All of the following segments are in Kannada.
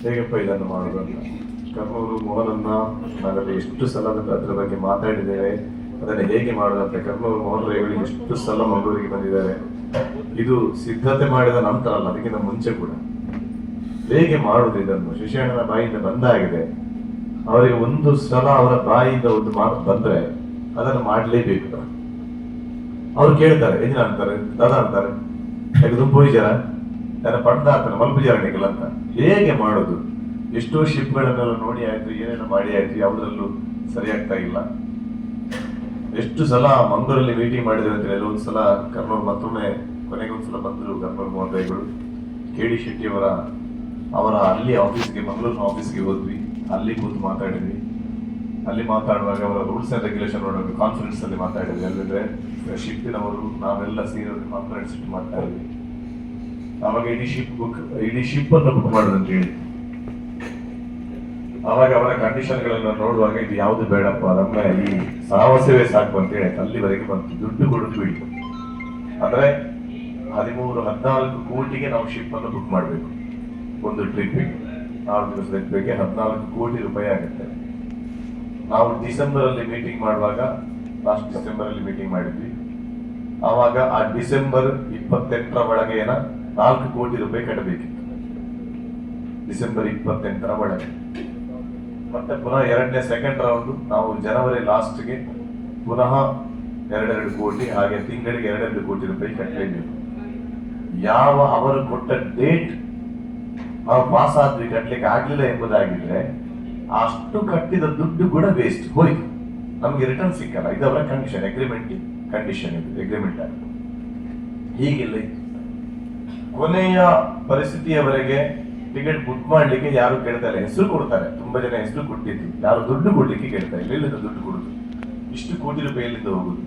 ಹೇಗಪ್ಪ ಇದನ್ನು ಮಾಡೋದು ಅಂತ. ಕರ್ನೂರು ಮೋಹನನ್ನ ನಾವೆಲ್ಲ ಎಷ್ಟು ಸಲ ಅದರ ಬಗ್ಗೆ ಮಾತಾಡಿದ್ದೇವೆ, ಅದನ್ನು ಹೇಗೆ ಮಾಡೋದಂತ. ಕರ್ನೂರು ಮೋಹನ್ ರೇವಳಿ ಎಷ್ಟು ಸಲ ಮಂಗಳೂರಿಗೆ ಬಂದಿದ್ದಾರೆ. ಇದು ಸಿದ್ಧತೆ ಮಾಡಿದ ನಂತರ ಅಲ್ಲ, ಅದಕ್ಕಿಂತ ಮುಂಚೆ ಕೂಡ ಹೇಗೆ ಮಾಡುದು ಇದನ್ನು. ಶಿಶಿಯಣ್ಣನ ಬಾಯಿಂದ ಬಂದಾಗಿದೆ, ಅವರಿಗೆ ಒಂದು ಸಲ ಅವರ ಬಾಯಿಂದ ಒಂದು ಮಾತು ಬಂದ್ರೆ ಅದನ್ನು ಮಾಡಲೇಬೇಕು. ಅವ್ರು ಕೇಳ್ತಾರೆ, ಏನ ಅಂತಾರೆ, ದಾದಾ ಅಂತಾರೆ, ಯಾಕೆ ದುಂಬೋಯ್ಜಾರ ನನ್ನ ಪಂಡ ಅಂತಾರೆ, ಮಲ್ಪುಜಾರ ನಿಖಲ್ ಅಂತ. ಹೇಗೆ ಮಾಡೋದು? ಎಷ್ಟೋ ಶಿಪ್ಗಳನ್ನೆಲ್ಲ ನೋಡಿ ಆಯ್ತು, ಏನೇನೋ ಮಾಡಿ ಆಯ್ತು, ಯಾವುದ್ರಲ್ಲೂ ಸರಿಯಾಗ್ತಾ ಇಲ್ಲ. ಎಷ್ಟು ಸಲ ಮಂಗಳೂರಲ್ಲಿ ಮೀಟಿಂಗ್ ಮಾಡಿದ್ರೆ ಅಂತ ಹೇಳಿ ಒಂದ್ಸಲ ಕರ್ನೂರು ಮತ್ತೊಮ್ಮೆ ಕೊನೆಗೊಂದ್ಸಲ ಬಂದ್ರು ಕರ್ನೂರು ಮೋಹನ್ ರೈಗಳು. KD ಶೆಟ್ಟಿ ಅವರ ಅಲ್ಲಿ ಆಫೀಸ್ಗೆ, ಮಂಗಳೂರಿನ ಆಫೀಸ್ಗೆ ಹೋದ್ವಿ. ಅಲ್ಲಿ ಕೂತು ಮಾತಾಡಿದ್ವಿ. ಅಲ್ಲಿ ಮಾತಾಡುವಾಗ ಅವರ ರೂಲ್ಸ್ ಅಂಡ್ ರೆಗ್ಯುಲೇಷನ್ ನೋಡುವಾಗ ಕಾನ್ಫರೆನ್ಸ್ ಅಲ್ಲಿ ಮಾತಾಡಿದ್ವಿ. ಅಲ್ಲಿದ್ರೆ ಶಿಪ್ಪಿನವರು ನಾವೆಲ್ಲ ಸೇರಿ ಕಾನ್ಫರೆನ್ಸ್ ಇಟ್ಟು ಮಾಡ್ತಾ ಇದ್ವಿ. ಆವಾಗ ಇಡೀ ಶಿಪ್ ಅನ್ನು ಬುಕ್ ಮಾಡೋದಂತ ಹೇಳಿ, ಆವಾಗ ಅವರ ಕಂಡೀಷನ್ಗಳನ್ನ ನೋಡುವಾಗ ಇದು ಯಾವ್ದು ಬೇಡಪ್ಪ, ನಮ್ಮ ಈ ಸಾಹಸವೇ ಸಾಕು ಅಂತ ಹೇಳಿ ಅಲ್ಲಿವರೆಗೆ ಬಂತು. ದುಡ್ಡು ಕೊಡುದು ಬಿಡಿ ಅಂದ್ರೆ 13-14 ಕೋಟಿಗೆ ನಾವು ಶಿಪ್ ಅನ್ನು ಬುಕ್ ಮಾಡಬೇಕು. ಒಂದು ಟ್ರಿಪ್ಪಿಗೆ 4 ದಿವಸದ ಟ್ರಿಪ್ಪಿಗೆ 14 ಕೋಟಿ ರೂಪಾಯಿ ಆಗುತ್ತೆ. ನಾವು ಡಿಸೆಂಬರ್ ಅಲ್ಲಿ ಮೀಟಿಂಗ್ ಮಾಡುವಾಗ, ಲಾಸ್ಟ್ ಡಿಸೆಂಬರ್ ಅಲ್ಲಿ ಮೀಟಿಂಗ್ ಮಾಡಿದ್ವಿ. ಆವಾಗ ಆ ಡಿಸೆಂಬರ್ 28ರ ಒಳಗೆ 4 ಕೋಟಿ ರೂಪಾಯಿ ಕಟ್ಟಬೇಕಿತ್ತು. ಡಿಸೆಂಬರ್ 28ರ ಒಳಗೆ. ಮತ್ತೆ ಪುನಃ ಸೆಕೆಂಡ್ ರೌಂಡ್ ನಾವು ಜನವರಿ ಲಾಸ್ಟ್ಗೆ ಪುನಃ 2 ಕೋಟಿ, ಹಾಗೆ ತಿಂಗಳಿಗೆ 2 ಕೋಟಿ ರೂಪಾಯಿ ಕಟ್ಟಲೇಬೇಕು. ಯಾವ ಅವರು ಕೊಟ್ಟ ಡೇಟ್ ನಾವು ಪಾಸ್ ಆದ್ವಿ, ಕಟ್ಲಿಕ್ಕೆ ಆಗ್ಲಿಲ್ಲ ಎಂಬುದಾಗಿದ್ರೆ ಅಷ್ಟು ಕಟ್ಟಿದ ದುಡ್ಡು ಕೂಡ ವೇಸ್ಟ್ ಹೋಯ್ತು, ನಮ್ಗೆ ರಿಟರ್ನ್ ಸಿಕ್ಕಲ್ಲ. ಇದು ಅವರ ಕಂಡೀಷನ್, ಅಗ್ರಿಮೆಂಟ್ ಕಂಡೀಷನ್, ಇದು ಅಗ್ರಿಮೆಂಟ್ ಆಗಿ ಹೀಗಿಲ್ಲ. ಕೊನೆಯ ಪರಿಸ್ಥಿತಿಯವರೆಗೆ ಟಿಕೆಟ್ ಬುಕ್ ಮಾಡ್ಲಿಕ್ಕೆ ಯಾರು ಕೇಳ್ತಾ ಇಲ್ಲ. ಹೆಸರು ಕೊಡ್ತಾರೆ, ತುಂಬಾ ಜನ ಹೆಸರು ಕೊಟ್ಟಿದ್ದು, ಯಾರು ದುಡ್ಡು ಕೊಡ್ಲಿಕ್ಕೆ ಕೇಳ್ತಾ ಇಲ್ಲ. ಎಲ್ಲಿಂದ ದುಡ್ಡು ಕೊಡುದು? ಇಷ್ಟು ಕೋಟಿ ರೂಪಾಯಿ ಎಲ್ಲಿಂದ ಹೋಗುದು?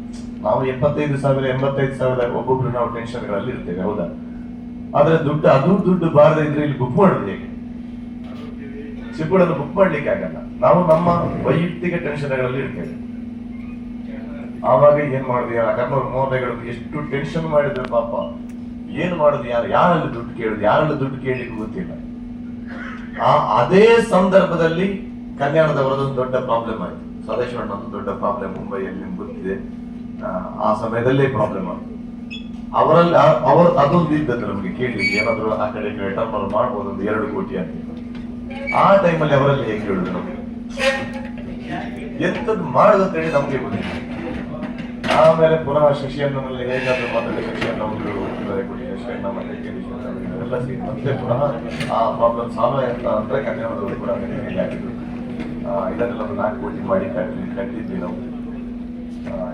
ನಾವು 75,000 85,000 ಒಬ್ಬೊಬ್ರು ನಾವು ಟೆನ್ಷನ್ಗಳಲ್ಲಿ ಇರ್ತೇವೆ, ಹೌದಾ? ಆದ್ರೆ ದುಡ್ಡು ಬಾರದೆ ಇದ್ರೆ ಇಲ್ಲಿ ಬುಕ್ ಮಾಡುದು ಹೇಗೆ? ಶಿಪ್ಗಳನ್ನು ಬುಕ್ ಮಾಡ್ಲಿಕ್ಕೆ ಆಗಲ್ಲ. ನಾವು ನಮ್ಮ ವೈಯಕ್ತಿಕ ಟೆನ್ಷನ್ಗಳಲ್ಲಿ ಇರ್ತೇವೆ. ಆವಾಗ ಏನ್ ಮಾಡುದು? ಕರ್ನೂರು ಮೋಹನಗಳು ಎಷ್ಟು ಟೆನ್ಷನ್ ಮಾಡಿದ್ರು ಪಾಪ. ಏನ್ ಮಾಡುದು? ಯಾರಲ್ಲಿ ದುಡ್ಡು ಕೇಳುದು, ಯಾರಲ್ಲಿ ದುಡ್ಡು ಕೇಳಲಿಕ್ಕೆ ಗೊತ್ತಿಲ್ಲ. ಅದೇ ಸಂದರ್ಭದಲ್ಲಿ ಕಲ್ಯಾಣದವರದೊಂದು ದೊಡ್ಡ ಪ್ರಾಬ್ಲಮ್ ಆಯ್ತು. ಸದಾಶಿವಣ್ಣ ಒಂದು ದೊಡ್ಡ ಪ್ರಾಬ್ಲಮ್ ಮುಂಬೈಯಲ್ಲಿ ಗೊತ್ತಿದೆ. ಆ ಸಮಯದಲ್ಲೇ ಪ್ರಾಬ್ಲಮ್ ಆಯ್ತು. ಅವರಲ್ಲಿ ಅದೊಂದು ಇದ್ದದ್ದು ನಮಗೆ ಕೇಳಲಿಕ್ಕೆ, ಏನಾದ್ರು ಆ ಕಡೆ ಟರ್ನ್ ಮಾಡ್ಬೋದು, ಒಂದು 2 ಕೋಟಿ ಅಂತ. ಆ ಟೈಮಲ್ಲಿ ಅವರಲ್ಲಿ ಹೇಗೆ ಕೇಳುದು? ನಮಗೆ ಎಂತದ್ದು ಮಾಡುದು ಅಂತ ಹೇಳಿ ನಮ್ಗೆ ಗೊತ್ತಿಲ್ಲ. ಆಮೇಲೆ ಪುನಃ ಶಶಿಯಣ್ಣನಲ್ಲಿ ಹೇಗಾದ್ರೂ ಮಾತಾಡಿ ಶಶಿಯಣ್ಣ ಎಲ್ಲ ಸೇರಿ ಮತ್ತೆ ಪುನಃ ಆ ಪ್ರಾಬ್ಲಮ್ ಸಾಲ್ವ್ ಆಯ್ತ ಅಂದ್ರೆ ಕಲ್ಯಾಣದವರು ಕೂಡ ಆಗಿದ್ರು. ಇದನ್ನೆಲ್ಲ 4 ಕೋಟಿ ಮಾಡಿ ಕಟ್ಟಿದ್ವಿ ನಾವು.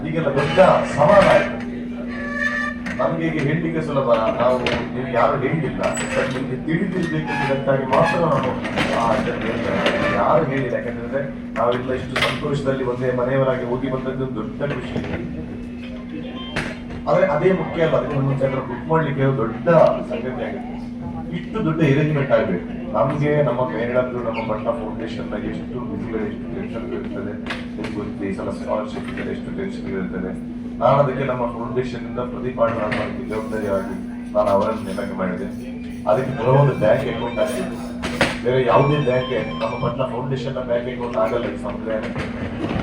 ಈಗೆಲ್ಲ ದೊಡ್ಡ ಸವಾಲ ಆಯ್ತು ನಮ್ಗೆ. ಈಗ ಹೇಳಲಿಕ್ಕೆ ಸುಲಭ, ನಾವು ನೀವು ಯಾರು ಹೇಳಿಲ್ಲ, ನಿಮ್ಗೆ ತಿಳಿದಿರ್ಬೇಕಂತಾಗಿ ಮಾತ್ರ ನಾವು ಯಾರು ಹೇಳಿಲ್ಲ. ಯಾಕಂದ್ರೆ ನಾವೆಲ್ಲ ಇಷ್ಟು ಸಂತೋಷದಲ್ಲಿ ಒಂದೇ ಮನೆಯವರಾಗಿ ಹೋಗಿ ಬಂದದ್ದು ದೊಡ್ಡ ಖುಷಿ. ಆದ್ರೆ ಅದೇ ಮುಖ್ಯ ಅಲ್ಲ, ಅದಕ್ಕೆ ಮುಂಚೆ ಬುಕ್ ಮಾಡ್ಲಿಕ್ಕೆ ದೊಡ್ಡ ಸಂಗತಿ ಆಗುತ್ತೆ. ಇಷ್ಟು ದೊಡ್ಡ ಅರೇಂಜ್ಮೆಂಟ್ ಆಗ್ಬೇಕು ನಮ್ಗೆ. ನಮ್ಮ ಮೇಡದ್ದು, ನಮ್ಮ ಪಟ್ಟ ಫೌಂಡೇಶನ್ ಎಷ್ಟು ಬಿಸಿಗಳು, ಎಷ್ಟು ಟೆನ್ಷನ್ ಇರ್ತದೆ ನಿಮ್ಗೆ ಗೊತ್ತಿದೆ. ಈ ಸಲ ಸ್ಕಾಲರ್ಶಿಪ್ ಇರ್ತದೆ, ಎಷ್ಟು ಟೆನ್ಷನ್ ಇರ್ತದೆ. ನಾನು ಅದಕ್ಕೆ ನಮ್ಮ ಫೌಂಡೇಶನ್ ಇಂದ ಪ್ರತಿಪಾದನೆ ಜವಾಬ್ದಾರಿಯಾಗಿ ನಾನು ಅವರನ್ನು ನೇಮಕ ಮಾಡಿದೆ. ಅದಕ್ಕೆ ಕೆಲವೊಂದು ಬ್ಯಾಂಕ್ ಅಕೌಂಟ್ ಹಾಕಿದ್ದು, ಬೇರೆ ಯಾವುದೇ ಬ್ಯಾಂಕ್ ನಮ್ಮ ಪಟ್ಟ ಫೌಂಡೇಶನ್ ಬ್ಯಾಂಕ್ ಅಕೌಂಟ್ ಆಗಲ್ಲ. ಈ ಸಮುದಾಯ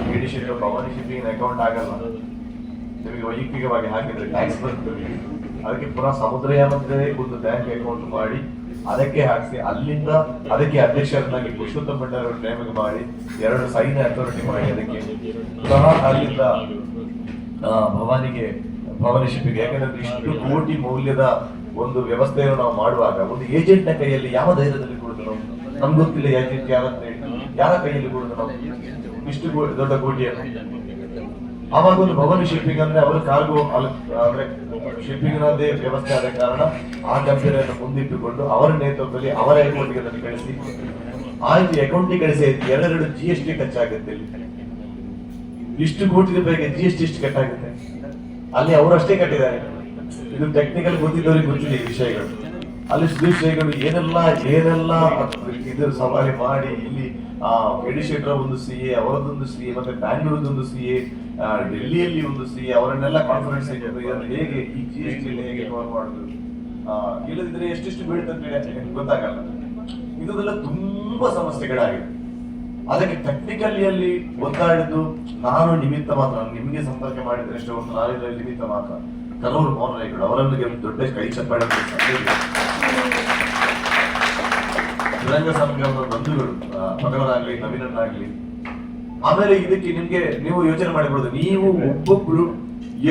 KD Shetty Bhavani shipping account ಆಗಲ್ಲ. ನಿಮಗೆ ವೈಯಕ್ತಿಕವಾಗಿ ಹಾಕಿದ್ರೆ ಟ್ಯಾಕ್ಸ್ ಬರ್ತದೆ. ಅದಕ್ಕೆ ಪುನಃ ಸಮುದ್ರಯಾನದೇ ಒಂದು ಬ್ಯಾಂಕ್ ಅಕೌಂಟ್ ಮಾಡಿ ಅದಕ್ಕೆ ಹಾಕಿಸಿ, ಅಲ್ಲಿಂದ ಅದಕ್ಕೆ ಅಧ್ಯಕ್ಷರನ್ನಾಗಿ ಪುರುಷೋತ್ತಮ ಭಂಡಾರಿ ಅವರು ನೇಮಕ ಮಾಡಿ 2 ಸೈನ್ ಅಥಾರಿಟಿ ಮಾಡಿ ಅದಕ್ಕೆ ಪುನಃ ಅಲ್ಲಿಂದ ಭವಾನಿ ಶಿಪ್ಪಿಗೆ. ಯಾಕಂದ್ರೆ ಇಷ್ಟು ಕೋಟಿ ಮೌಲ್ಯದ ಒಂದು ವ್ಯವಸ್ಥೆಯನ್ನು ನಾವು ಮಾಡುವಾಗ ಒಂದು ಏಜೆಂಟ್ ನ ಕೈಯಲ್ಲಿ ಯಾವ ಧೈರ್ಯದಲ್ಲಿ ಕೊಡುದು ನಾವು? ನಮ್ಗೆ ಗೊತ್ತಿಲ್ಲ ಏಜೆಂಟ್ ಯಾರ ಕೈಯಲ್ಲಿ ಕೊಡುದು ನಾವು ಇಷ್ಟು ದೊಡ್ಡ ಕೋಟಿಯನ್ನು? ಆವಾಗ ಒಂದು ಭವಾನಿ ಶಿಪ್ಪಿಂಗ್ ಅಂದ್ರೆ ಅವರು ಕಾರ್ಗೋ ಅಂದ್ರೆ ಶಿಪ್ಪಿಂಗ್ ನದೇ ವ್ಯವಸ್ಥೆ ಆದ ಕಾರಣ ಆ ಕಂಪನಿಯನ್ನು ಮುಂದಿಟ್ಟುಕೊಂಡು ಅವರ ನೇತೃತ್ವದಲ್ಲಿ ಅವರ ಅಕೌಂಟ್ಗೆ ಅದನ್ನು ಕಳಿಸಿ ಆಯ್ತು. ಅಕೌಂಟಿಗೆ ಕಳಿಸಿ 2 GST ಖರ್ಚಾಗುತ್ತೆ. ಇಷ್ಟು ಕೋಟಿ ರೂಪಾಯಿಗೆ GST ಎಷ್ಟು ಕಟ್ಟಾಗುತ್ತೆ? ಅಲ್ಲಿ ಅವರಷ್ಟೇ ಕಟ್ಟಿದ್ದಾರೆ. ಇದು ಟೆಕ್ನಿಕಲ್ ಗೊತ್ತಿದ್ದವರಿಗೆ ಗೊತ್ತಿದೆ ಈ ವಿಷಯಗಳು. ಅಲ್ಲಿ ಸುದ್ದಿಗಳು ಏನೆಲ್ಲ ಇದರ ಸವಾರಿ ಮಾಡಿ ಇಲ್ಲಿ KD ಶೆಟ್ಟರ ಒಂದು CA, ಅವರದೊಂದು CA, ಮತ್ತೆ ಬ್ಯಾಂಗ್ಳೂರದೊಂದು CA, ಡೆಲ್ಲಿಯಲ್ಲಿ ಒಂದು CA, ಅವರನ್ನೆಲ್ಲ ಕಾನ್ಫರೆನ್ಸ್ ಹೇಗೆ ಈ GST ಹೇಗೆ ಕವರ್ ಮಾಡುದು, ಇಲ್ಲದಿದ್ರೆ ಎಷ್ಟೆಷ್ಟು ಬೀಳುತ್ತೆ ಗೊತ್ತಾಗಲ್ಲ. ಇದೆಲ್ಲ ತುಂಬಾ ಸಮಸ್ಯೆಗಳಾಗಿದೆ. ಅದಕ್ಕೆ ಟೆಕ್ನಿಕಲಿಯಲ್ಲಿ ಒದ್ದಾಡಿದ್ದು ನಾನು ನಿಮಿತ್ತ ಮಾತ್ರ, ನಿಮಗೆ ಸಂಪರ್ಕ ಮಾಡಿದ್ರೆ ಅಷ್ಟೇ ಒಂದು ನಾಳೆ ನಿಮಿತ್ತ ಮಾತ್ರ. ಕೆಲವರು ಮೌನ ರೈಗಳು ಅವರೊಂದಿಗೆ ದೊಡ್ಡ ಕೈ ಚಪ್ಪಾಳೆ ರಂಗ ಸಂಘದ ಬಂಧುಗಳು ಪದವರಾಗ್ಲಿ ನವೀನನ್ನಾಗ್ಲಿ. ಆಮೇಲೆ ಇದಕ್ಕೆ ನಿಮ್ಗೆ ನೀವು ಯೋಚನೆ ಮಾಡಿರ್ಬೋದು, ನೀವು ಒಬ್ಬೊಬ್ರು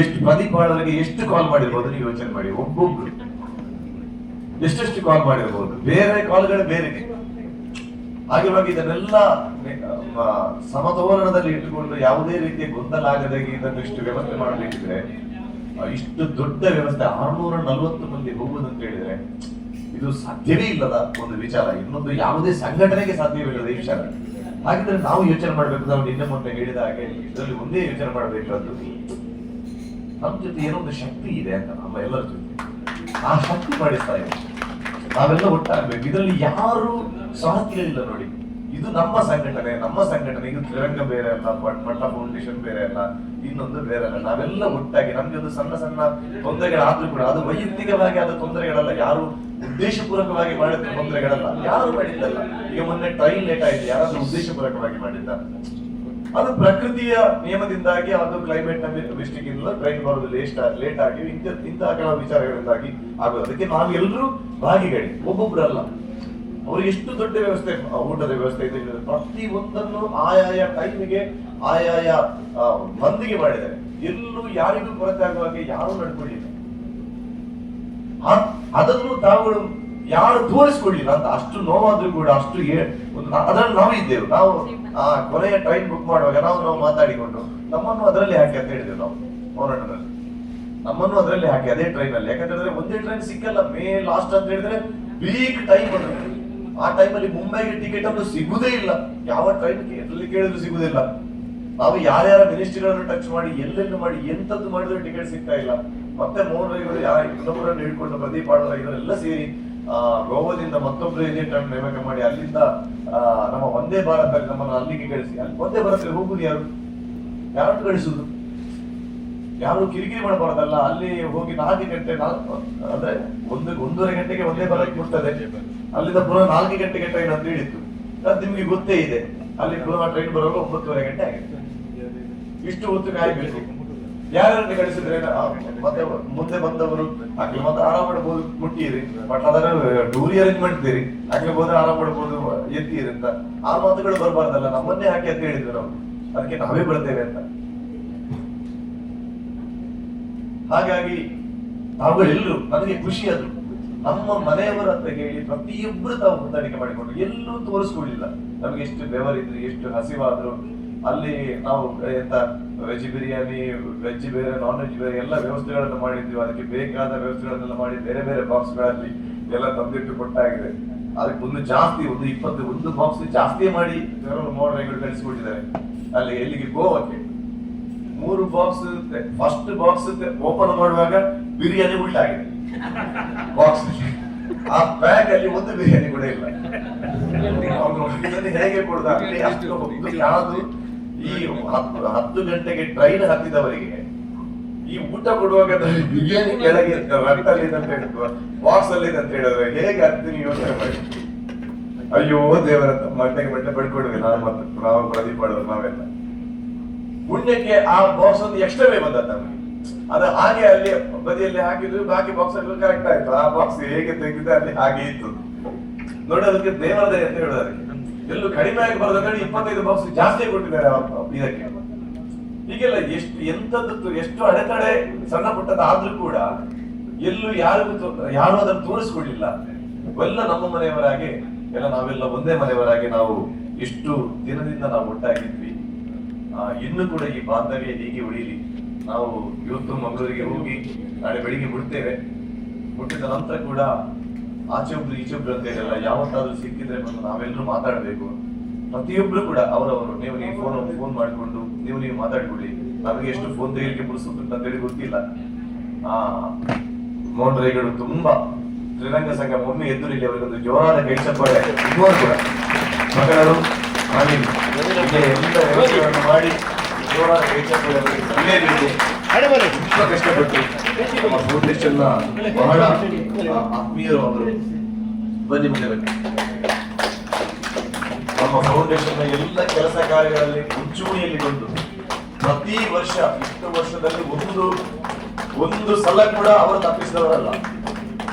ಎಷ್ಟು ಪ್ರದೀಪ್ ಅವರಿಗೆ ಎಷ್ಟು ಕಾಲ್ ಮಾಡಿರ್ಬೋದು ನೀವು ಯೋಚನೆ ಮಾಡಿ. ಒಬ್ಬೊಬ್ರು ಎಷ್ಟೆಷ್ಟು ಕಾಲ್ ಮಾಡಿರ್ಬೋದು, ಬೇರೆ ಕಾಲ್ಗಳು ಬೇರೆ. ಹಾಗೆವಾಗಿ ಇದನ್ನೆಲ್ಲ ಸಮತೋಲನದಲ್ಲಿ ಇಟ್ಟುಕೊಂಡು ಯಾವುದೇ ರೀತಿಯ ಗೊಂದಲ ಆಗದೆ ಇದನ್ನು ಇಷ್ಟು ವ್ಯವಸ್ಥೆ ಮಾಡಬೇಕಿದ್ರೆ, ಇಷ್ಟು ದೊಡ್ಡ ವ್ಯವಸ್ಥೆ 640 ಮಂದಿ ಹೋಗುವುದಂತ ಹೇಳಿದ್ರೆ ಇದು ಸಾಧ್ಯವೇ ಇಲ್ಲದ ಒಂದು ವಿಚಾರ. ಇನ್ನೊಂದು ಯಾವುದೇ ಸಂಘಟನೆಗೆ ಸಾಧ್ಯವಿಲ್ಲದ ಈ ವಿಚಾರ. ಹಾಗಿದ್ರೆ ನಾವು ಯೋಚನೆ ಮಾಡ್ಬೇಕು, ನಾವು ನಿನ್ನೆ ಮೊನ್ನೆ ಹೇಳಿದ ಹಾಗೆ ಇದರಲ್ಲಿ ಒಂದೇ ಯೋಚನೆ ಮಾಡಬೇಕಾದ್ದು, ನಮ್ಮ ಜೊತೆ ಏನೋ ಒಂದು ಶಕ್ತಿ ಇದೆ ಅಂತ, ನಮ್ಮ ಎಲ್ಲರ ಜೊತೆ ಆ ಶಕ್ತಿ ಮಾಡಿಸ್ತಾ ಇದೆ. ನಾವೆಲ್ಲ ಒಟ್ಟಾಗ್ಬೇಕು. ಇದರಲ್ಲಿ ಯಾರು ಸ್ವಾರ್ಥಿಗಳಿಲ್ಲ ನೋಡಿ. ಇದು ನಮ್ಮ ಸಂಘಟನೆ. ಇದು ತ್ರಿರಂಗ ಬೇರೆ ಅಲ್ಲ, ಮಟ್ಟ ಫೌಂಡೇಶನ್ ಬೇರೆ ಅಲ್ಲ, ಇನ್ನೊಂದು ಬೇರೆ ಅಲ್ಲ. ನಾವೆಲ್ಲ ಒಟ್ಟಾಗಿ ನಮ್ಗೆ ಒಂದು ಸಣ್ಣ ಸಣ್ಣ ತೊಂದರೆಗಳಾದ್ರೂ ಕೂಡ ಅದು ವೈಯಕ್ತಿಕವಾಗಿ ಆದ ತೊಂದರೆಗಳಲ್ಲ, ಯಾರು ಉದ್ದೇಶಪೂರ್ವಕವಾಗಿ ಮಾಡಿದ ತೊಂದರೆಗಳಲ್ಲ, ಯಾರು ಮಾಡಿದ್ದಲ್ಲ. ಈಗ ಮೊನ್ನೆ ಟ್ರೈನ್ ಲೇಟ್ ಆಯ್ತು, ಯಾರಾದ್ರೂ ಉದ್ದೇಶಪೂರ್ವಕವಾಗಿ ಮಾಡಿದ್ದ? ಅದು ಪ್ರಕೃತಿಯ ನಿಯಮದಿಂದಾಗಿ, ಅದು ಕ್ಲೈಮೇಟ್ ನ ದೃಷ್ಟಿಗಿಂತ ಟ್ರೈನ್ ಬರೋದು ಲೇಟ್ ಆಗಿ ಇಂತಹ ಕೆಲವು ವಿಚಾರಗಳಿಂದಾಗಿ ಆಗೋದು. ಅದಕ್ಕೆ ನಾವೆಲ್ಲರೂ ಭಾಗಿಗಳೇ, ಒಬ್ಬೊಬ್ರಲ್ಲ. ಅವ್ರಿಗೆ ಎಷ್ಟು ದೊಡ್ಡ ವ್ಯವಸ್ಥೆ, ಊಟದ ವ್ಯವಸ್ಥೆ ಇದೆ, ಪ್ರತಿ ಒಂದನ್ನು ಆಯಾಯ ಟೈಮಿಗೆ ಆಯಾಯ ಮಂದಿಗೆ ಮಾಡಿದ್ದಾರೆ. ಎಲ್ಲೂ ಯಾರಿಗೂ ಕೊರತೆ ಆಗುವಾಗ ಯಾರು ನಡ್ಕೊಳ್ಳಿಲ್ಲ. ಅದನ್ನು ತಾವುಗಳು ಯಾರು ತೋರಿಸ್ಕೊಳ್ಳಿಲ್ಲ ಅಂತ ಅಷ್ಟು ನೋವಾದ್ರೂ ಕೂಡ ಅಷ್ಟು ಅದರಲ್ಲಿ ನಾವು ಇದ್ದೇವೆ. ನಾವು ಆ ಕೊನೆಯ ಟ್ರೈನ್ ಬುಕ್ ಮಾಡುವಾಗ ನಾವು ಮಾತಾಡಿಕೊಂಡು ನಮ್ಮನ್ನು ಅದರಲ್ಲಿ ಹಾಕಿ ಅಂತ ಹೇಳಿದ್ದೇವೆ. ನಾವು ಹೋರಾಟದಲ್ಲಿ ನಮ್ಮನ್ನು ಅದರಲ್ಲಿ ಹಾಕಿ ಅದೇ ಟ್ರೈನ್ ಅಲ್ಲಿ. ಯಾಕಂತೇಳಿದ್ರೆ ಒಂದೇ ಟ್ರೈನ್ ಸಿಕ್ಕಲ್ಲ, ಮೇ ಲಾಸ್ಟ್ ಅಂತ ಹೇಳಿದ್ರೆ ವೀಕ್ ಟೈಮ್ ಅದು. ಆ ಟೈಮಲ್ಲಿ ಮುಂಬೈಗೆ ಟಿಕೆಟ್ ಅನ್ನು ಸಿಗುದೇ ಇಲ್ಲ, ಯಾವ ಟ್ರೈನ್ ಎಲ್ಲಿ ಕೇಳಿದ್ರು ಸಿಗುದಿಲ್ಲ. ನಾವು ಯಾರ್ಯಾರ ಮಿನಿಸ್ಟ್ರಿಗಳನ್ನು ಟಚ್ ಮಾಡಿ ಎಲ್ಲೆಲ್ಲೂ ಮಾಡಿ ಎಂತದ್ದು ಮಾಡಿದ್ರು ಟಿಕೆಟ್ ಸಿಗ್ತಾ ಇಲ್ಲ. ಮತ್ತೆ ಮೋಹನ್ ರೈಗಳು ಇನ್ನೊಬ್ಬರನ್ನು ಹಿಡ್ಕೊಂಡು ಪ್ರದೀಪ್ ಆಡೋರ ಇದರೆಲ್ಲ ಸೇರಿ ಗೋವಾದಿಂದ ಮತ್ತೊಬ್ಬರು ಏಜೆಂಟ್ ಅನ್ನು ನೇಮಕ ಮಾಡಿ ಅಲ್ಲಿಂದ ನಮ್ಮ ಒಂದೇ ಭಾರತದಲ್ಲಿ ನಮ್ಮನ್ನು ಅಲ್ಲಿಗೆ ಕಳಿಸಿ, ಅಲ್ಲಿ ಒಂದೇ ಭಾರತದಲ್ಲಿ ಹೋಗುದು ಯಾರನ್ನು ಕಳಿಸುದು? ಯಾರು ಕಿರಿಕಿರಿ ಮಾಡಬಾರ್ದಲ್ಲ. ಅಲ್ಲಿ ಹೋಗಿ 4 ಗಂಟೆ ಅಂದ್ರೆ 1:30 ಗಂಟೆಗೆ ಒಂದೇ ಭಾರತ ಕೊಡ್ತದೆ, ಅಲ್ಲಿಂದ ಪುನಃ 4 ಗಂಟೆಗೆ ಟ್ರೈನ್ ಅಂತ ಹೇಳಿತ್ತು. ಅದು ನಿಮ್ಗೆ ಗೊತ್ತೇ ಇದೆ. ಅಲ್ಲಿ ಪುನಃ ಟ್ರೈನ್ ಬರುವಾಗ 9:30 ಗಂಟೆ ಆಗಿದೆ. ಇಷ್ಟು ಹೊತ್ತು ಕಾಯಬೇಕು. ಯಾರನ್ನು ಕಳಿಸಿದ್ರೆ ಮತ್ತೆ ಮುಂದೆ ಬಂದವರು ಆಗ್ಲಿ ಮತ್ತೆ ಆರಾಮ ಮಾಡಬಹುದು, ಮುಟ್ಟಿರಿ, ಬಟ್ ಅದರ ಟೂರಿ ಅರೇಂಜ್ ಮಾಡ್ತೀರಿ, ಆಗ್ಲಿ ಹೋದ್ರೆ ಆರಾಮ ಮಾಡಬಹುದು, ಎತ್ತೀರಿ ಅಂತ ಆ ಮಾತುಗಳು ಬರಬಾರ್ದಲ್ಲ. ನಮ್ಮನ್ನೇ ಹಾಕಿ ಅಂತ ಹೇಳಿದ್ರು ನಾವು, ಅದಕ್ಕೆ ನಾವೇ ಬರ್ತೇವೆ ಅಂತ. ಹಾಗಾಗಿ ತಾವುಗಳೆಲ್ಲರೂ ನನಗೆ ಖುಷಿ ಅದು. ನಮ್ಮ ಮನೆಯವರ ಅಂತ ಹೇಳಿ ಪ್ರತಿಯೊಬ್ಬರು ತಾವು ಹೊಂದಾಣಿಕೆ ಮಾಡಿಕೊಂಡು ಎಲ್ಲೂ ತೋರಿಸ್ಕೊಳ್ಳಿಲ್ಲ. ನಮ್ಗೆ ಎಷ್ಟು ಬೆವರಿದ್ರು, ಎಷ್ಟು ಹಸಿವಾದ್ರು, ಅಲ್ಲಿ ನಾವು ಎಂತ ವೆಜ್ ಬಿರಿಯಾನಿ, ವೆಜ್ ಬೇರೆ, ನಾನ್ ವೆಜ್ ಬೇರೆ ಎಲ್ಲ ವ್ಯವಸ್ಥೆಗಳನ್ನು ಮಾಡಿದ್ವಿ. ಅದಕ್ಕೆ ಬೇಕಾದ ವ್ಯವಸ್ಥೆಗಳನ್ನೆಲ್ಲ ಮಾಡಿ ಬೇರೆ ಬೇರೆ ಬಾಕ್ಸ್ಗಳಲ್ಲಿ ಎಲ್ಲ ತಂದಿಟ್ಟು ಕೊಟ್ಟಾಗಿದೆ. ಅದಕ್ಕೆ ಒಂದು ಜಾಸ್ತಿ, ಒಂದು 21 ಬಾಕ್ಸ್ ಜಾಸ್ತಿ ಮಾಡಿ ಮೋಹನ್ ರೈಗಳು ಕಳಿಸಿಕೊಟ್ಟಿದ್ದಾರೆ. ಅಲ್ಲಿ ಎಲ್ಲಿಗೆ? ಗೋವಾಕ್ಕೆ 3 ಬಾಕ್ಸ್. ಫಸ್ಟ್ ಬಾಕ್ಸ್ ಓಪನ್ ಮಾಡುವಾಗ ಬಿರಿಯಾನಿ ಉಲ್ಟಾಗಿದೆ ಬಾಕ್ಸ್. ಆ ಬ್ಯಾಗ್ ಅಲ್ಲಿ ಒಂದು ಬಿರಿಯಾನಿ ಕೂಡ ಇಲ್ಲ. ಹೇಗೆ ಕೊಡುದ? ಯಾವುದು ಈ 10 ಗಂಟೆಗೆ ಟ್ರೈನ್ ಹತ್ತಿದವರಿಗೆ ಈ ಊಟ ಕೊಡುವಾಗ ಬಿರಿಯಾನಿ ಕೆಳಗೆ ರಟ್ಟಲ್ಲಿ ಅಂತ ಹೇಳಿದ್ರು, ಬಾಕ್ಸ್ ಅಲ್ಲಿ ಅಂತ ಹೇಳಿದ್ರೆ ಹೇಗೆ ಹತ್ತೀನಿ ಯೋಚನೆ ಮಾಡಿ. ಅಯ್ಯೋ ದೇವರ ಮಂಟೆಗೆ ಪಡ್ಕೊಡುವೆ ನಾವು ಪ್ರದೀಪ್ ಮಾಡೋದು ನಾವೆಲ್ಲ. ಪುಣ್ಯಕ್ಕೆ ಆ ಬಾಕ್ಸ್ ಒಂದು ಎಕ್ಸ್ಟ್ರಾ ಬಂದದ್ದು ನಮಗೆ. ಅದು ಹಾಗೆ ಅಲ್ಲಿ ಬದಿಯಲ್ಲಿ ಹಾಕಿದ್ರು, ಬಾಕಿ ಬಾಕ್ಸ್ ಅಲ್ಲಿ ಕರೆಕ್ಟ್ ಆಯ್ತು. ಆ ಬಾಕ್ಸ್ ಹೇಗೆ ತೆಗೆದಿದೆ ಅಲ್ಲಿ ಹಾಗೆ ಇತ್ತು. ನೋಡೋದಕ್ಕೆ ದೇವರದೇ ಅಂತ ಹೇಳೋದಕ್ಕೆ ಎಲ್ಲೂ ಕಡಿಮೆ ಆಗಿ ಬರೋದಂದ್ರೆ 25 ಬಾಕ್ಸ್ ಜಾಸ್ತಿ ಕೊಟ್ಟಿದ್ದಾರೆ ಇದಕ್ಕೆ. ಹೀಗೆಲ್ಲ ಎಂತದ್ದು ಎಷ್ಟು ಅಡೆತಡೆ ಸಣ್ಣ ಪುಟ್ಟದ ಆದ್ರೂ ಕೂಡ ಎಲ್ಲೂ ಯಾರು ಅದನ್ನು ತೋರಿಸ್ಕೊಳ್ಳಿಲ್ಲ. ಎಲ್ಲ ನಮ್ಮ ಮನೆಯವರಾಗಿ ಎಲ್ಲ ನಾವೆಲ್ಲ ಒಂದೇ ಮನೆಯವರಾಗಿ ನಾವು ಇಷ್ಟು ದಿನದಿಂದ ನಾವು ಒಟ್ಟಾಗಿದ್ವಿ. ಇನ್ನು ಕೂಡ ಈ ಬಾಂಧವ್ಯ ಹೀಗೆ ಉಳಿಯಲಿ. ನಾವು ಇವತ್ತು ಮಂಗಳೂರಿಗೆ ಹೋಗಿ ನಾಳೆ ಬೆಳಿಗ್ಗೆ ಬಿಡ್ತೇವೆ. ಮುಟ್ಟಿದ ನಂತರ ಕೂಡ ಆಚೆ ಒಬ್ರು ಈಚೆ ಒಬ್ರು ಅಂತ ಹೇಳಿಲ್ಲ, ಯಾವತ್ತಾದ್ರೂ ಸಿಕ್ಕಿದ್ರೆ ಬಂದು ನಾವೆಲ್ಲರೂ ಮಾತಾಡ್ಬೇಕು. ಪ್ರತಿಯೊಬ್ರು ಕೂಡ ಅವರವರು ನೀವು ಫೋನ್ ಮಾಡಿಕೊಂಡು ನೀವು ಮಾತಾಡ್ಕೊಳ್ಳಿ. ನಮಗೆ ಎಷ್ಟು ಫೋನ್ ತೆಗಿಲಿಕ್ಕೆ ಬಿಡಿಸುತ್ತೆ ಅಂತ ಹೇಳಿ ಗೊತ್ತಿಲ್ಲ. ಮೋಹನ್ ರೈಗಳು ತುಂಬಾ ತ್ರಿರಂಗ ಸಂಘ ಒಮ್ಮೆ ಎದುರಿಲ್ಲಿ ಅವರಿಗೊಂದು ಜೋರಾದ ಕೈ ಚಪ್ಪಾಳೆ. ಇನ್ನೊಂದು ಕೂಡ ಮಕ್ಕಳು ಎಲ್ಲ ಮಾಡಿ ಜೋರಾದ ಕೈ ಚಪ್ಪಾಳೆ ತುಂಬಾ ಕಷ್ಟಪಟ್ಟು ನಮ್ಮ ಫೌಂಡೇಶನ್ ಬಹಳ ಆತ್ಮೀಯರು ಅವರು. ಬನ್ನಿ ಮುಂದೆ ಬನ್ನಿ. ಫೌಂಡೇಶನ್ ಎಲ್ಲ ಕೆಲಸ ಕಾರ್ಯಗಳಲ್ಲಿ ಮುಂಚೂಣಿಯಲ್ಲಿ ಬಂದು ಪ್ರತಿ ವರ್ಷ ಇಷ್ಟು ವರ್ಷದಲ್ಲಿ ಒಂದು ಸಲ ಕೂಡ ಅವರು ತಪ್ಪಿಸಿದವರಲ್ಲ.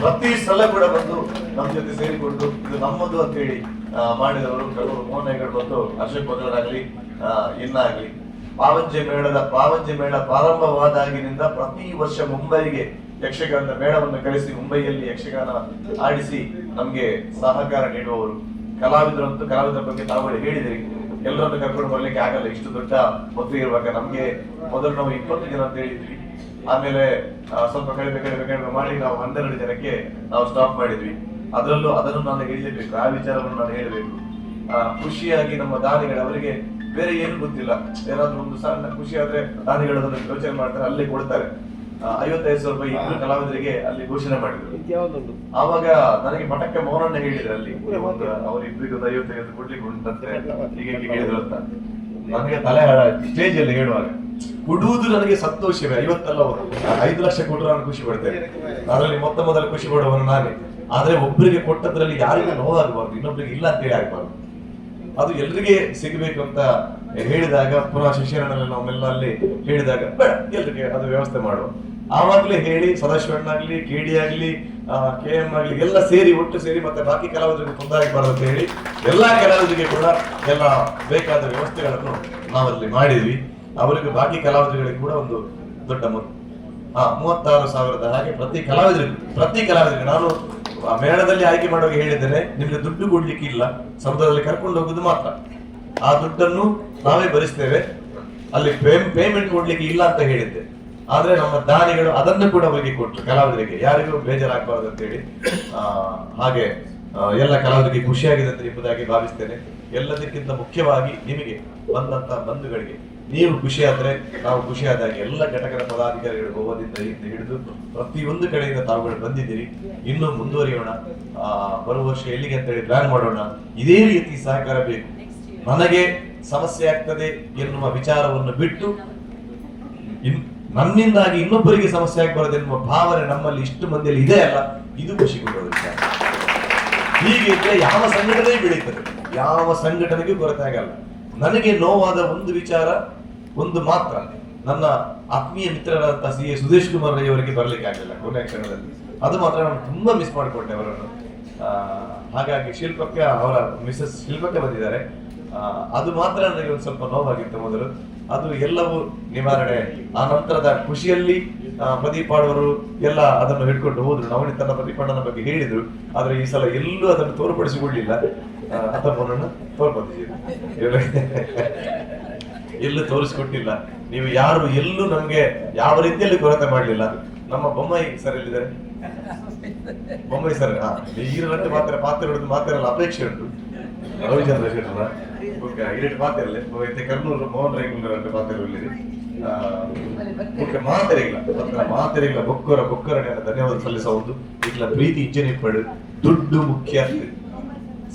ಪ್ರತಿ ಸಲ ಕೂಡ ಬಂದು ನಮ್ಮ ಜೊತೆ ಸೇರಿಕೊಂಡು ಇದು ನಮ್ಮದು ಅಂತ ಹೇಳಿ ಮಾಡಿದವರು ಕೆಲವರು ಮೋಹನ್ ಹೆಗಡೆ ಮತ್ತು ಅಶೋಕ್ ಬದಲಾಗಲಿ ಇನ್ನಾಗ್ಲಿ. ಪಾವಂಜೆ ಮೇಳ ಪ್ರಾರಂಭವಾದಾಗಿನಿಂದ ಪ್ರತಿ ವರ್ಷ ಮುಂಬೈಗೆ ಯಕ್ಷಗಾನದ ಮೇಳವನ್ನು ಕಳಿಸಿ ಮುಂಬೈಯಲ್ಲಿ ಯಕ್ಷಗಾನ ಆಡಿಸಿ ನಮ್ಗೆ ಸಹಕಾರ ನೀಡುವವರು. ಕಲಾವಿದರ ಬಗ್ಗೆ ತಾವುಗಳು ಹೇಳಿದಿರಿ, ಎಲ್ಲರನ್ನು ಕರ್ಕೊಂಡು ಬರ್ಲಿಕ್ಕೆ ಆಗಲ್ಲ, ಇಷ್ಟು ದೊಡ್ಡ ಮದುವೆ ಇರುವಾಗ. ನಮ್ಗೆ ಮೊದಲು ನಾವು 20 ಜನ ಅಂತ ಹೇಳಿದ್ವಿ, ಆಮೇಲೆ ಸ್ವಲ್ಪ ಕಡಿಮೆ ಮಾಡಿ ನಾವು 12 ಜನಕ್ಕೆ ನಾವು ಸ್ಟಾಪ್ ಮಾಡಿದ್ವಿ. ಅದನ್ನು ನಾನು ಹೇಳಲೇಬೇಕು, ಆ ವಿಚಾರವನ್ನು ನಾನು ಹೇಳಬೇಕು. ಖುಷಿಯಾಗಿ ನಮ್ಮ ದಾನಿಗಳು, ಅವರಿಗೆ ಬೇರೆ ಏನು ಗೊತ್ತಿಲ್ಲ, ಏನಾದ್ರೂ ಒಂದು ಸಣ್ಣ ಖುಷಿ ಆದ್ರೆ ದಾನಿಗಳು ಅದನ್ನು ಯೋಚನೆ ಮಾಡ್ತಾರೆ, ಅಲ್ಲೇ ಕೊಡ್ತಾರೆ. 55,000 ರೂಪಾಯಿ ಇಬ್ಬರು ಕಲಾವಿದರಿಗೆ ಅಲ್ಲಿ ಘೋಷಣೆ ಮಾಡಿದ್ರು. ಆವಾಗ ನನಗೆ ಮಠಕ್ಕೆ ಮೌನಣ್ಣ ಹೇಳಿದ್ರೆ ಅಲ್ಲಿ ಅವರಿಬ್ಬರಿಗೆ 55 ಕೊಡ್ಲಿಕ್ಕೆ ಉಂಟಂತೆ ಹೀಗೆ ಹೇಳಿದ್ರು ಅಂತ. ನನಗೆ ತಲೆ ಸ್ಟೇಜ್ ಅಲ್ಲಿ ಹೇಳುವಾಗ ಕೊಡುವುದು ನನಗೆ ಸಂತೋಷವೇ. 50 ಅಲ್ಲ, 5 ಲಕ್ಷ ಕೊಟ್ಟರು ನಾನು ಖುಷಿ ಪಡ್ತೇನೆ. ಅದರಲ್ಲಿ ಮೊದಲು ಖುಷಿ ಪಡುವನು ನಾನೇ. ಆದ್ರೆ ಒಬ್ಬರಿಗೆ ಕೊಟ್ಟದ್ರಲ್ಲಿ ಯಾರಿಗೂ ನೋವಾಗಬಾರ್ದು, ಇನ್ನೊಬ್ಬರಿಗೆ ಇಲ್ಲ ಅಂತ ಹೇಳಿ ಆಗ್ಬಾರ್ದು. ಅದು ಎಲ್ರಿಗೆ ಸಿಗಬೇಕು ಅಂತ ಹೇಳಿದಾಗ ಪುನಃ ಶಿಷ್ಯರನ್ನೆಲ್ಲ ನಾವೆಲ್ಲ ಅಲ್ಲಿ ಹೇಳಿದಾಗ ಬೇಡ ಎಲ್ರಿಗೆ ಅದು ವ್ಯವಸ್ಥೆ ಮಾಡುವ. ಆವಾಗ್ಲೇ ಹೇಳಿ ಸದಾಶಿವಣ್ಣಾಗ್ಲಿ, KD ಆಗ್ಲಿ, KM ಆಗ್ಲಿ ಎಲ್ಲ ಸೇರಿ ಒಟ್ಟು ಸೇರಿ ಮತ್ತೆ ಬಾಕಿ ಕಲಾವಿದರಿಗೆ ತೊಂದರೆ ಆಗಬಾರ್ದು ಅಂತ ಹೇಳಿ ಎಲ್ಲಾ ಕಲಾವಿದರಿಗೆ ಕೂಡ ಎಲ್ಲ ಬೇಕಾದ ವ್ಯವಸ್ಥೆಗಳನ್ನು ನಾವಲ್ಲಿ ಮಾಡಿದ್ವಿ. ಅವರಿಗೆ ಬಾಕಿ ಕಲಾವಿದರಿಗೆ ಕೂಡ ಒಂದು ದೊಡ್ಡ ಮೊತ್ತ 36,000 ಹಾಗೆ ಪ್ರತಿ ಕಲಾವಿದರಿಗೆ ನಾನು ಮೇಳದಲ್ಲಿ ಆಯ್ಕೆ ಮಾಡುವಾಗ ಹೇಳಿದ್ದೇನೆ, ನಿಮ್ಗೆ ದುಡ್ಡು ಕೊಡ್ಲಿಕ್ಕೆ ಇಲ್ಲ, ಸಮುದ್ರದಲ್ಲಿ ಕರ್ಕೊಂಡು ಹೋಗುದು ಮಾತ್ರ. ಆ ದುಡ್ಡನ್ನು ನಾವೇ ಭರಿಸ್ತೇವೆ, ಅಲ್ಲಿ ಪೇಮೆಂಟ್ ಕೊಡ್ಲಿಕ್ಕೆ ಇಲ್ಲ ಅಂತ ಹೇಳಿದ್ದೆ. ಆದ್ರೆ ನಮ್ಮ ದಾನಿಗಳು ಅದನ್ನು ಕೂಡ ಅವರಿಗೆ ಕೊಟ್ಟರು, ಕಲಾವಿದರಿಗೆ ಯಾರಿಗೂ ಬೇಜಾರಾಗಬಾರ್ದು ಅಂತ ಹೇಳಿ. ಹಾಗೆ ಎಲ್ಲ ಕಲಾವಿದರಿಗೆ ಖುಷಿಯಾಗಿದೆ ಅಂತ ಎಂಬುದಾಗಿ ಭಾವಿಸ್ತೇನೆ. ಎಲ್ಲದಕ್ಕಿಂತ ಮುಖ್ಯವಾಗಿ ನಿಮಗೆ ಬಂದಂತ ಬಂಧುಗಳಿಗೆ ನೀವು ಖುಷಿಯಾದ್ರೆ ನಾವು ಖುಷಿಯಾದಾಗೆ. ಎಲ್ಲ ಘಟಕದ ಪದಾಧಿಕಾರಿಗಳು ಗೋವಾದಿಂದ ಹಿಡಿದು ಪ್ರತಿಯೊಂದು ಕಡೆಯಿಂದ ತಾವುಗಳು ಬಂದಿದ್ದೀರಿ. ಇನ್ನು ಮುಂದುವರಿಯೋಣ, ಬರುವ ವರ್ಷ ಎಲ್ಲಿಗೆ ಅಂತ ಹೇಳಿ ಪ್ಲಾನ್ ಮಾಡೋಣ. ಇದೇ ರೀತಿ ಸಹಕಾರ ಬೇಕು. ನನಗೆ ಸಮಸ್ಯೆ ಆಗ್ತದೆ ಎನ್ನುವ ವಿಚಾರವನ್ನು ಬಿಟ್ಟು ನನ್ನಿಂದಾಗಿ ಇನ್ನೊಬ್ಬರಿಗೆ ಸಮಸ್ಯೆ ಆಗಬಾರದು ಎನ್ನುವ ಭಾವನೆ ನಮ್ಮಲ್ಲಿ ಇಷ್ಟು ಮಂದಿಯಲ್ಲಿ ಇದೆ ಅಲ್ಲ, ಇದು ಖುಷಿ ಕೊಡುವ ವಿಚಾರ. ಹೀಗೆ ಇದ್ರೆ ಯಾವ ಸಂಘಟನೆ ಬೆಳೀತದೆ, ಯಾವ ಸಂಘಟನೆಗೂ ಕೊರತೆ ಆಗಲ್ಲ. ನನಗೆ ನೋವಾದ ಒಂದು ವಿಚಾರ ಒಂದು ಮಾತ್ರ, ನನ್ನ ಆತ್ಮೀಯ ಮಿತ್ರರಾದಂತಹ CA ಸುದೇಶ್ ಕುಮಾರ್ ರೈ ಅವರಿಗೆ ಬರ್ಲಿಕ್ಕೆ ಆಗಲಿಲ್ಲ ಕೊನೆಯ ಕ್ಷಣದಲ್ಲಿ. ಅದು ಮಾತ್ರ ನಾನು ತುಂಬಾ ಮಿಸ್ ಮಾಡಿಕೊಂಡೆ ಅವರನ್ನು. ಹಾಗಾಗಿ ಶಿಲ್ಪಕ್ಕೆ ಅವರ ಮಿಸಸ್ ಶಿಲ್ಪಕ್ಕೆ ಬಂದಿದ್ದಾರೆ. ಅದು ಮಾತ್ರ ನನಗೆ ಒಂದು ಸ್ವಲ್ಪ ನೋವಾಗಿತ್ತು ಮೊದಲು. ಅದು ಎಲ್ಲವೂ ನಿವಾರಣೆ. ಆ ನಂತರದ ಖುಷಿಯಲ್ಲಿ ಪ್ರದೀಪ್ ಆಡವರು ಎಲ್ಲ ಅದನ್ನು ಹಿಡ್ಕೊಂಡು ಹೋದ್ರು. ನವನಿತನ ಪ್ರದೀಪಣ್ಣನ ಬಗ್ಗೆ ಹೇಳಿದ್ರು, ಆದ್ರೆ ಈ ಸಲ ಎಲ್ಲೂ ಅದನ್ನು ತೋರ್ಪಡಿಸಿಕೊಳ್ಳಿಲ್ಲ. ಅಥವಾ ತೋರ್ಪಡಿಸಿದ್ರು, ಎಲ್ಲೂ ತೋರಿಸ್ಕೊಟ್ಟಿಲ್ಲ. ನೀವು ಯಾರು ಎಲ್ಲೂ ನಮ್ಗೆ ಯಾವ ರೀತಿಯಲ್ಲಿ ಕೊರತೆ ಮಾಡ್ಲಿಲ್ಲ. ನಮ್ಮ ಬೊಮ್ಮಾಯಿ ಸರ್ ಎಲ್ಲಿದ್ದಾರೆ? ಬೊಮ್ಮಾಯಿ ಸರ್ ಈರರಂತೆ ಪಾತ್ರ ಹಿಡಿದು ಮಾತಾಡಲ್ಲ ಅಪೇಕ್ಷೆ ಉಂಟು. ರವಿಚಂದ್ರ ಶೆಟ್ಟರ ಇರಟ್ಟು ಮಾತಿರಲಿ ಕರ್ನೂರು ಮೋಹನ್ ರೈಗುಂಡರಂತೆ ಮಾತಿರಲಿರಿ ಮಾತಿರಲಿಲ್ಲ ಬೊಕ್ಕರನೆ ಧನ್ಯವಾದ ಸಲ್ಲಿಸಬಹುದು. ಈಗಲ ಪ್ರೀತಿ ಇಜ್ಜನಿಪ್ಪಡು ದುಡ್ಡು ಮುಖ್ಯ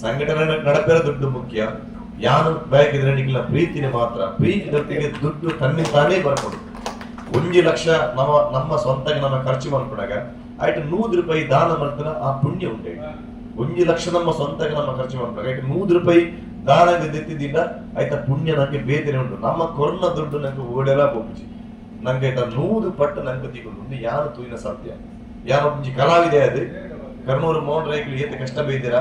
ಸಂಘಟನೆ ನಡಪೆರ ದುಡ್ಡು ಮುಖ್ಯ. ಯಾನು ಬಯಕಿದ್ರೆ ನಿಗ್ಲ ಪ್ರೀತಿನೇ ಮಾತ್ರ. ಪ್ರೀತಿ ಜೊತೆಗೆ ದುಡ್ಡು ತಾನೇ ಬರ್ಕೊಂಡು 1 ಲಕ್ಷ ನಮ್ಮ ಸ್ವಂತ ನಮ್ಮ ಖರ್ಚು ಮಾಡ್ಕೊಂಡಾಗ ಆಯ್ತು 100 ರೂಪಾಯಿ ದಾನ ಮಾಡ್ತಾನ ಆ ಪುಣ್ಯ ಉಂಟು. 1 ಲಕ್ಷ ನಮ್ಮ ಸ್ವಂತ ನಮ್ಮ ಖರ್ಚು ಮಾಡ್ಕೊಂಡಾಗ ಆಯ್ತು 100 ರೂಪಾಯಿ ದಾನ ದೆತ್ತಿದ್ದಿಂದ ಆಯ್ತಾ ಪುಣ್ಯ ನಂಗೆ ಬೇತನೆ ಉಂಟು. ನಮ್ಮ ಕೊರೋನಾ ದುಡ್ಡು ನಂಗೆ ಓಡೆಲ್ಲ ಹೋಗುಚಿ ನಂಗೆ ಆಯ್ತಾ 100 ಪಟ್ಟು ನಂಗೆ ತಿಕೊಂಡು ಯಾರು ತೂಯಿನ ಸಾಧ್ಯ. ಯಾರು ಕಲಾವಿದೆ ಅದು ಕರ್ನೂರು ಮೋಹನ್ ರೈಗಳು ಏತೆ ಕಷ್ಟ ಬೈದಿರ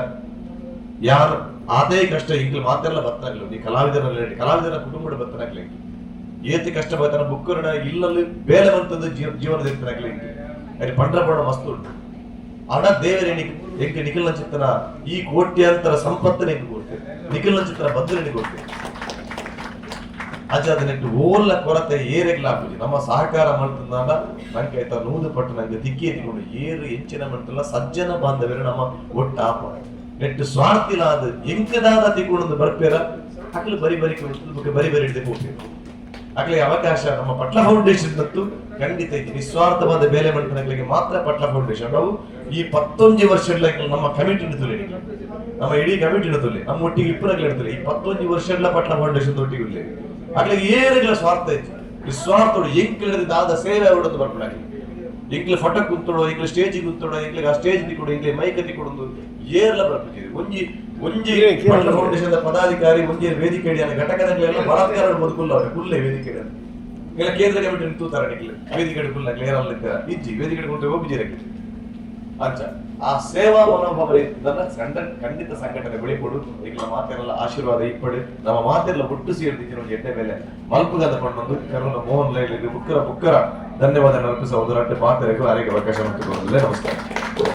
ಯಾರು ಅದೇ ಕಷ್ಟ ಇಂಗ್ಲಿ ಮಾತೆಲ್ಲ ಬತ್ತನಾಗ್ಲಿ. ನೀ ಕಲಾವಿದರ ಕುಟುಂಬದ ಬತ್ತನಾಗ್ಲಿ ಏತಿ ಕಷ್ಟ ಬರ್ತಾನ ಬುಕ್ಕರಣ ಇಲ್ಲಲ್ಲಿ ಬೇಲೆ ಬಂತದ್ದು ಜೀವನದ ಇರ್ತನಾಗ್ಲಿ. ಅಲ್ಲಿ ಪಂಡ್ರಪಡ ಮಸ್ತು ಉಂಟು. ಹಣ ದೇವರೇ ಎಂಕೆ ನಿಖಿಲ್ ಚಿತ್ತನ ಈ ಕೋಟ್ಯಾಂತರ ಸಂಪತ್ತನೆ ಎಂಗೆ ಕೊಡ್ತೇವೆ. ನಿಖಿಲ್ ಚಿತ್ತನ ಬದ್ಧನೆ ಕೊಡ್ತೇವೆ. ಅದಕ್ಕೆ ಓಲ್ಲ ಕೊರತೆ ಏರೆಗ್ಲಾಪುಜಿ ನಮ್ಮ ಸಹಕಾರ ಮಾಡ್ತಂದಾನ ನಂಗೆ ಆಯ್ತಾ 100 ಪಟ್ಟು ನಂಗೆ ದಿಕ್ಕಿ ಎತ್ಕೊಂಡು ಏರು ಹೆಚ್ಚಿನ ಮಂಟಲ್ಲ ಸಜ್ಜನ ಬಾಂಧವ್ಯರು ನಮ್ಮ ಒಟ್ಟು ಆಪ ನೆಟ್ಟು ಸ್ವಾರ್ಥಿಲಾದ ಎಂಕದಾದ ತಿಕೊಂಡು ಬರ್ಪೇರ ಅಕ್ಲು ಬರಿ ಹಿಡಿದು ಹೋಗ್ತೇವೆ. ಅಕ್ಲಿಗೆ ಅವಕಾಶ ನಮ್ಮ ಪಟ್ಲ ಫೌಂಡೇಶನ್ ಮತ್ತು ಖಂಡಿತ ನಿಸ್ವಾರ್ಥವಾದ ಬೇಲೆ ಮಂಟನಗಳಿಗೆ ಮಾತ್ರ ಪಟ್ಲ ಫೌಂಡೇಶನ್ ನಾವು ಈ 11 ವರ್ಷಗಳ ನಮ್ಮ ಕಮಿಟಿ ತೊಲೆ ನಮ್ಮ ಇಡೀ ಕಮಿಟಿ ತೊಲೆ ನಮ್ಮ ಒಟ್ಟಿಗೆ ಇಪ್ಪರಾಗ್ಲಿ ಇಡ್ತಾರೆ. ಈ 11 ವರ್ಷಗಳ ಪಟ್ಲ ಫೌಂಡೇಶನ್ ಒಟ್ಟಿಗೆ ಇರಲಿ ಅಕ್ಲಿಗೆ ಏರಿಗಳ ಸ್ವಾರ್ಥ ಇತ್ತು. ನಿಸ್ವಾರ್ಥೋಡು ಎಂಕ್ಲಿಡದಾದ ಸೇವೆ ಅವರದ್ದು ಬರ್ಕೊಂಡಾಗಲಿ ಎಂಕ್ಲೆ ಫೋಟೋ ಕೂತ್ಕೊಡೋ ಎಂಕ್ಲೆ ಸ್ಟೇಜಿಗೆ ಕೂತ್ಕೊಡೋ ಎಂಕ್ಲಿಗೆ ಆ ಸ್ಟೇಜ್ ತಿಕ್ಕೊಡು ಎಂಕ್ಲೆ ಮೈಕ್ ತಿಕ್ಕೊಡೊಂದು ಏರ್ಲ ಬರ್ತಿದ್ದೀವಿ. ಒಂಜಿ ಮಲ್ಲ ಫೌಂಡೇಶನ್ ಪದಾಧಿಕಾರಿ ಒಂಜಿ ವೇದಿಕೆ ಘಟಕದಗಳೆಲ್ಲ ಬಲಾತ್ಕಾರ ಬದುಕುಲ್ಲ ಅವ್ರೆ ಕುಲ್ಲೆ ವೇದಿಕೆ ಇಲ್ಲ ಕೇಂದ್ರ ಕಮಿಟಿ ತೂತಾರ ವೇದಿಕೆ ಕುಲ್ಲ ಕ್ಲಿಯರ್ ಅಲ್ಲಿದ್ದ ಇಜ್ಜಿ ವೇದಿಕೆ ಕೊಂಡು ಹೋಗ್ಬಿಜಿರಕ್ಕೆ ಅಂಚ ಆ ಸೇವಾ ಮನೋಭಾವ ಖಂಡಿತ ಸಂಘಟನೆ ಬೆಳಿಕೊಡು ಈಗ ಮಾತೆಲ್ಲ ಆಶೀರ್ವಾದ ಇಪ್ಪಡು ನಮ್ಮ ಮಾತೆಲ್ಲ ಒಟ್ಟು ಸೇರ್ದಿದ್ದೀನಿ ಒಂದು ಎಡ್ಡೆ ಮೇಲೆ ಮಲ್ಪುಗದ ಕೊಂಡೊಂದು ಕರೋನ ಮೋಹನ್ ಲೈಲಿ ಬುಕ್ಕರ ಧನ್ಯವಾದ ಅರ್ಪಿಸುವ ಒಂದು ಮಾತೆರೆಗೂ ಆರೋಗ್ಯ ಅವಕಾಶ ನಮಸ್ಕಾರ.